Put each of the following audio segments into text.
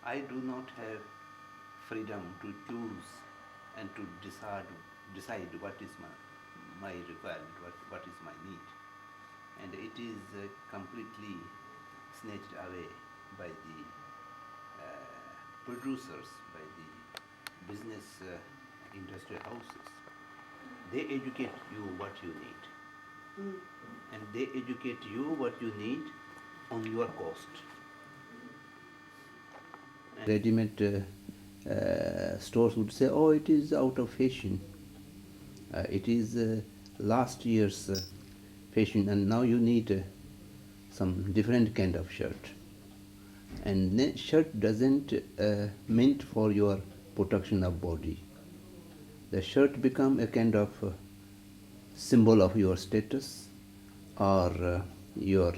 I do not have freedom to choose and to decide what is my requirement, what is my need. And it is completely snatched away by the producers, by the business industry houses. They educate you what you need. And they educate you what you need on your cost. Ready-made stores would say, oh, it is out of fashion. It is last year's fashion, and now you need some different kind of shirt. And shirt doesn't meant for your protection of body. The shirt become a kind of symbol of your status or your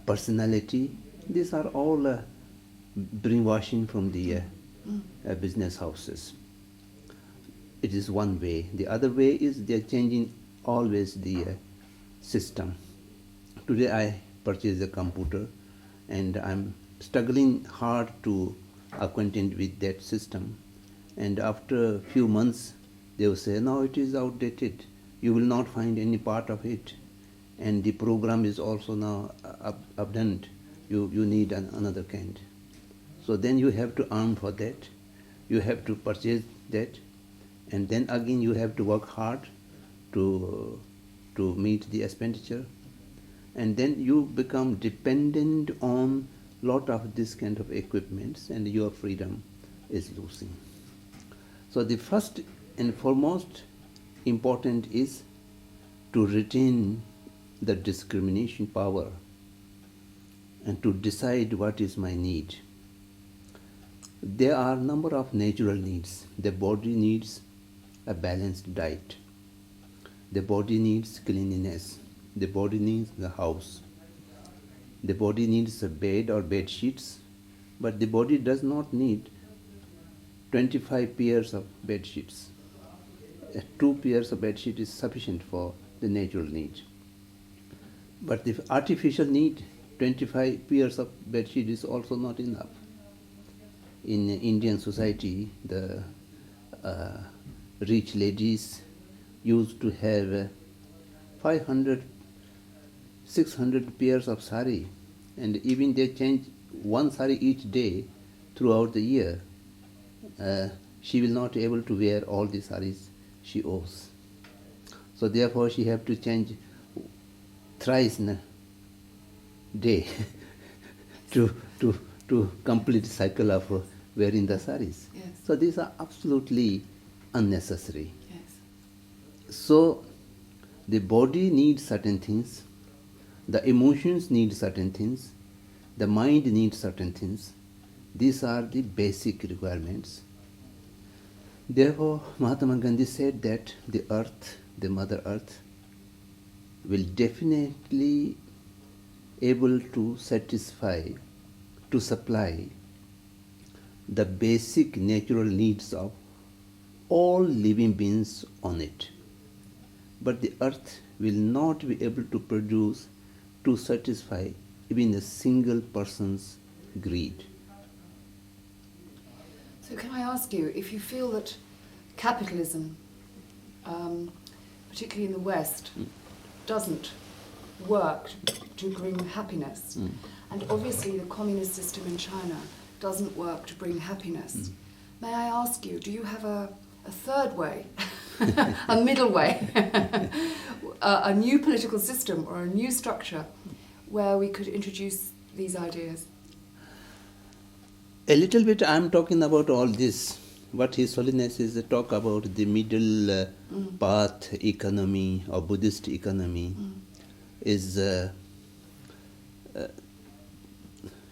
personality. These are all brainwashing from the business houses. It is one way. The other way is they are changing always the system. Today I purchased a computer and I'm struggling hard to acquainted with that system. And after a few months, they will say, no, it is outdated. You will not find any part of it. And the program is also now abundant. You need another kind. So then you have to earn for that. You have to purchase that. And then again you have to work hard to meet the expenditure. And then you become dependent on lot of this kind of equipments, and your freedom is losing. So the first and foremost important is to retain the discrimination power and to decide what is my need. There are a number of natural needs. The body needs a balanced diet. The body needs cleanliness. The body needs the house. The body needs a bed or bed sheets, but the body does not need 25 pairs of bed sheets. 2 pairs of bed sheet is sufficient for the natural need. But the artificial need, 25 pairs of bed sheet is also not enough. In Indian society, the rich ladies used to have 500, 600 pairs of sari, and even they change one sari each day throughout the year. She will not be able to wear all the saris she owes. So therefore she have to change thrice in a day to complete the cycle of wearing the saris. Yes. So these are absolutely unnecessary. Yes. So the body needs certain things, the emotions need certain things, the mind needs certain things. These are the basic requirements. Therefore, Mahatma Gandhi said that the earth, the Mother Earth, will definitely able to satisfy, to supply the basic natural needs of all living beings on it. But the earth will not be able to produce, to satisfy even a single person's greed. So can I ask you, if you feel that capitalism, particularly in the West, doesn't work to bring happiness, and obviously the communist system in China doesn't work to bring happiness, may I ask you, do you have a third way, a middle way, a new political system or a new structure where we could introduce these ideas? A little bit I am talking about all this. What His Holiness is talk about the middle path economy or Buddhist economy is it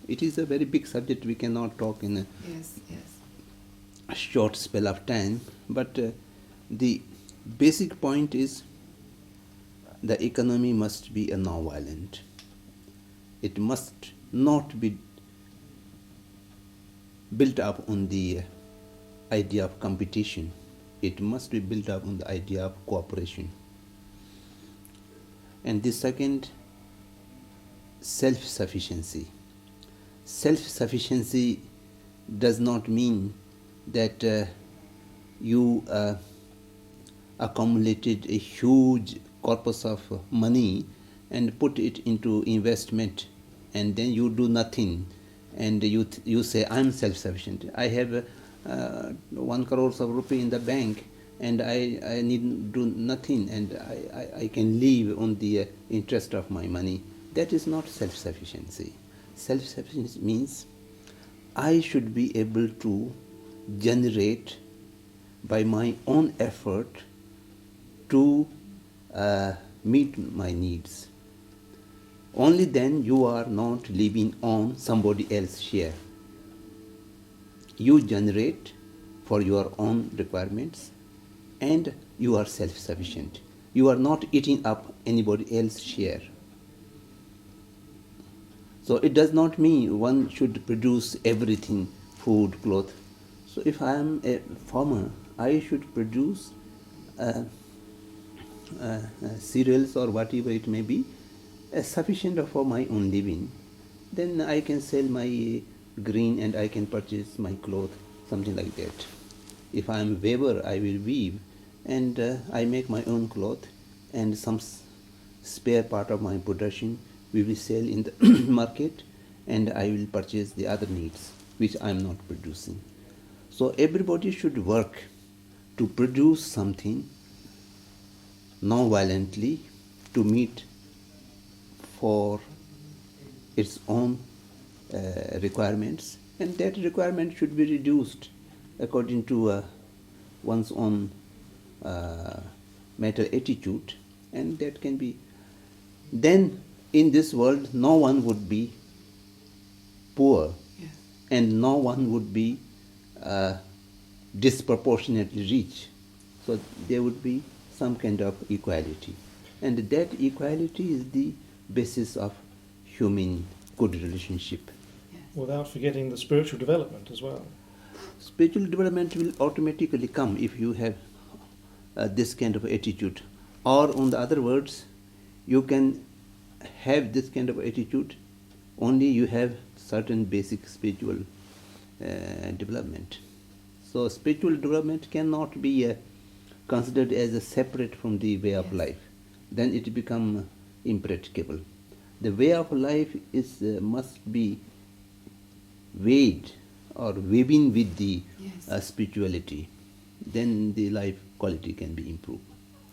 is a very big subject. We cannot talk in a short spell of time. But the basic point is the economy must be a non-violent. It must not be built up on the idea of competition. It must be built up on the idea of cooperation. And the second, self-sufficiency. self-sufficiency does not mean that you accumulated a huge corpus of money and put it into investment, and then you do nothing, and you say, I'm self-sufficient. I have 1 crore of rupee in the bank, and I need do nothing, and I can live on the interest of my money. That is not self-sufficiency. Self-sufficiency means I should be able to generate by my own effort to meet my needs. Only then you are not living on somebody else's share. You generate for your own requirements and you are self-sufficient. You are not eating up anybody else's share. So it does not mean one should produce everything, food, clothes. So if I am a farmer, I should produce cereals or whatever it may be, sufficient for my own living. Then I can sell my grain and I can purchase my clothes, something like that. If I am a weaver, I will weave and I make my own cloth, and some spare part of my production we will sell in the market, and I will purchase the other needs which I am not producing. So everybody should work to produce something non-violently to meet for its own requirements, and that requirement should be reduced according to one's own mental attitude, and that can be. Then in this world no one would be poor, Yes. and no one would be disproportionately rich. So there would be some kind of equality, and that equality is the basis of human good relationship. Yes. Without forgetting the spiritual development as well. Spiritual development will automatically come if you have this kind of attitude, or on the other words, you can have this kind of attitude only you have certain basic spiritual development. So spiritual development cannot be considered as a separate from the way of life. Then it becomes impracticable. The way of life is must be weighed or weaving with the Yes. spirituality. Then the life quality can be improved.